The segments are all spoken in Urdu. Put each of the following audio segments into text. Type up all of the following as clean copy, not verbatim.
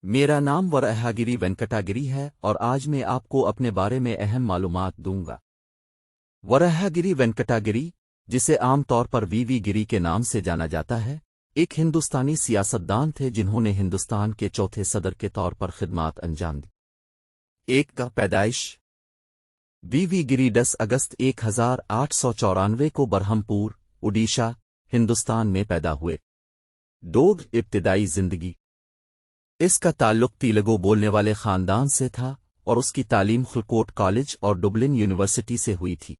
میرا نام ورہاگری وینکٹاگری ہے اور آج میں آپ کو اپنے بارے میں اہم معلومات دوں گا۔ ورہاگری وینکٹاگری، جسے عام طور پر وی گری کے نام سے جانا جاتا ہے، ایک ہندوستانی سیاستدان تھے جنہوں نے ہندوستان کے چوتھے صدر کے طور پر خدمات انجام دی۔ ایک کا پیدائش وی گری 10 اگست 1894 کو برہمپور، اڈیشہ، ہندوستان میں پیدا ہوئے۔ ڈوگ ابتدائی زندگی اس کا تعلق تیلگو بولنے والے خاندان سے تھا اور اس کی تعلیم خلکوٹ کالج اور ڈبلن یونیورسٹی سے ہوئی تھی۔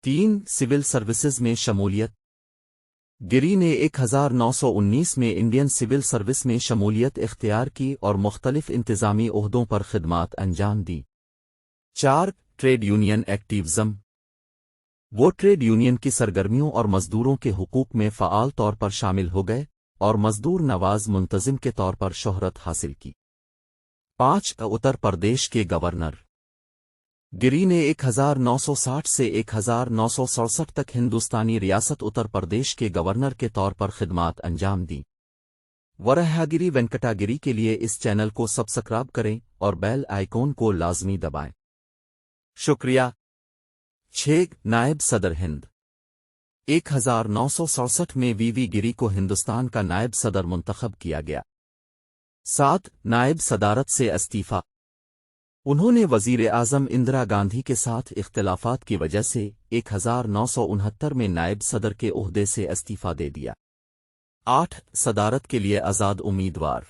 3 سول سروسز میں شمولیت گری نے 1919 میں انڈین سول سروس میں شمولیت اختیار کی اور مختلف انتظامی عہدوں پر خدمات انجام دی۔ 4 ٹریڈ یونین ایکٹیوزم وہ ٹریڈ یونین کی سرگرمیوں اور مزدوروں کے حقوق میں فعال طور پر شامل ہو گئے اور مزدور نواز منتظم کے طور پر شہرت حاصل کی۔ 5 اتر پردیش کے گورنر گری نے 1960 سے 1967 تک ہندوستانی ریاست اتر پردیش کے گورنر کے طور پر خدمات انجام دیں۔ ورہاگری وینکٹاگری کے لیے اس چینل کو سبسکرائب کریں اور بیل آئیکن کو لازمی دبائیں۔ شکریہ۔ 6 نائب صدر ہند 1967 میں وی گری کو ہندوستان کا نائب صدر منتخب کیا گیا۔ 7 نائب صدارت سے استعفیٰ انہوں نے وزیر اعظم اندرا گاندھی کے ساتھ اختلافات کی وجہ سے 1969 میں نائب صدر کے عہدے سے استعفیٰ دے دیا۔ 8 صدارت کے لیے آزاد امیدوار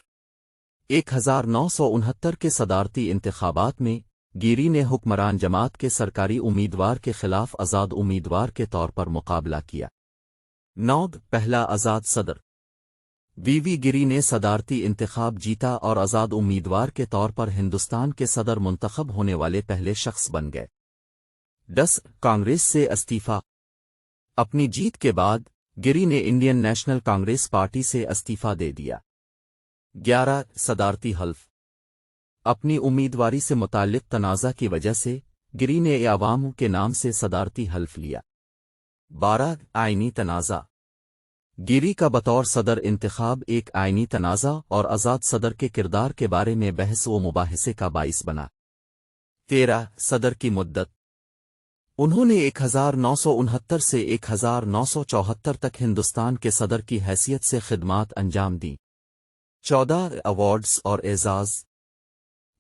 1969 کے صدارتی انتخابات میں گیری نے حکمران جماعت کے سرکاری امیدوار کے خلاف آزاد امیدوار کے طور پر مقابلہ کیا۔ 9 پہلا آزاد صدر وی گری نے صدارتی انتخاب جیتا اور آزاد امیدوار کے طور پر ہندوستان کے صدر منتخب ہونے والے پہلے شخص بن گئے۔ 10 کانگریس سے استعفیٰ اپنی جیت کے بعد گری نے انڈین نیشنل کانگریس پارٹی سے استعفیٰ دے دیا۔ 11 صدارتی حلف اپنی امیدواری سے متعلق تنازع کی وجہ سے گری نے عوام کے نام سے صدارتی حلف لیا۔ 12 آئینی تنازع گیری کا بطور صدر انتخاب ایک آئینی تنازع اور آزاد صدر کے کردار کے بارے میں بحث و مباحثے کا باعث بنا۔ 13 صدر کی مدت انہوں نے 1969 سے 1974 تک ہندوستان کے صدر کی حیثیت سے خدمات انجام دیں۔ 14 ایوارڈز اور اعزاز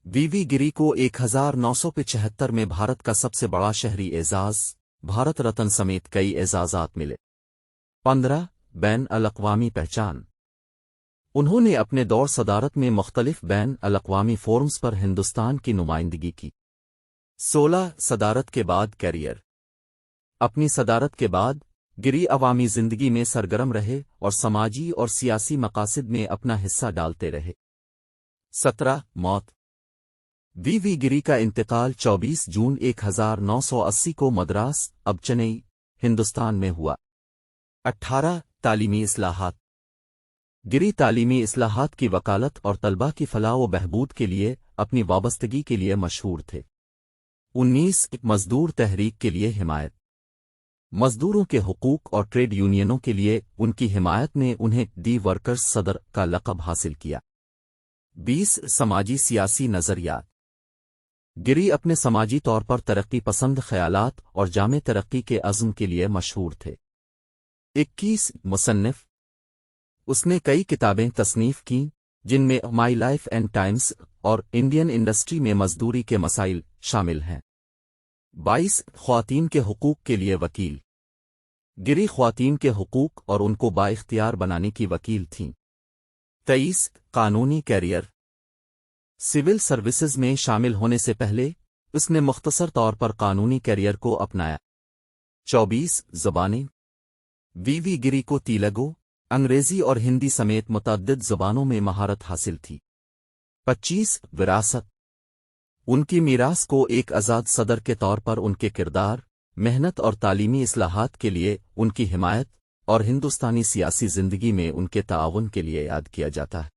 وی گری کو 1975 میں بھارت کا سب سے بڑا شہری اعزاز بھارت رتن سمیت کئی اعزازات ملے۔ 15 بین الاقوامی پہچان انہوں نے اپنے دور صدارت میں مختلف بین الاقوامی فورمز پر ہندوستان کی نمائندگی کی۔ 16 صدارت کے بعد کیریئر اپنی صدارت کے بعد گری عوامی زندگی میں سرگرم رہے اور سماجی اور سیاسی مقاصد میں اپنا حصہ ڈالتے رہے۔ 17 موت وی گری کا انتقال 24 جون 1980 کو مدراس اب چنئی، ہندوستان میں ہوا۔ 18 تعلیمی اصلاحات گری تعلیمی اصلاحات کی وکالت اور طلباء کی فلاح و بہبود کے لیے اپنی وابستگی کے لیے مشہور تھے۔ 19 مزدور تحریک کے لیے حمایت مزدوروں کے حقوق اور ٹریڈ یونینوں کے لیے ان کی حمایت نے انہیں دی ورکرز صدر کا لقب حاصل کیا۔ 20 سماجی سیاسی نظریات گری اپنے سماجی طور پر ترقی پسند خیالات اور جامع ترقی کے عزم کے لیے مشہور تھے۔ 21 مصنف اس نے کئی کتابیں تصنیف کیں جن میں مائی لائف اینڈ ٹائمز اور انڈین انڈسٹری میں مزدوری کے مسائل شامل ہیں۔ 22 خواتین کے حقوق کے لیے وکیل گری خواتین کے حقوق اور ان کو بااختیار بنانے کی وکیل تھیں۔ 23 قانونی کیریئر سول سروسز میں شامل ہونے سے پہلے اس نے مختصر طور پر قانونی کیریئر کو اپنایا۔ 24 زبانیں وی گری کو تیلگو، انگریزی اور ہندی سمیت متعدد زبانوں میں مہارت حاصل تھی۔ 25 وراثت ان کی میراث کو ایک آزاد صدر کے طور پر ان کے کردار، محنت اور تعلیمی اصلاحات کے لیے ان کی حمایت اور ہندوستانی سیاسی زندگی میں ان کے تعاون کے لیے یاد کیا جاتا ہے۔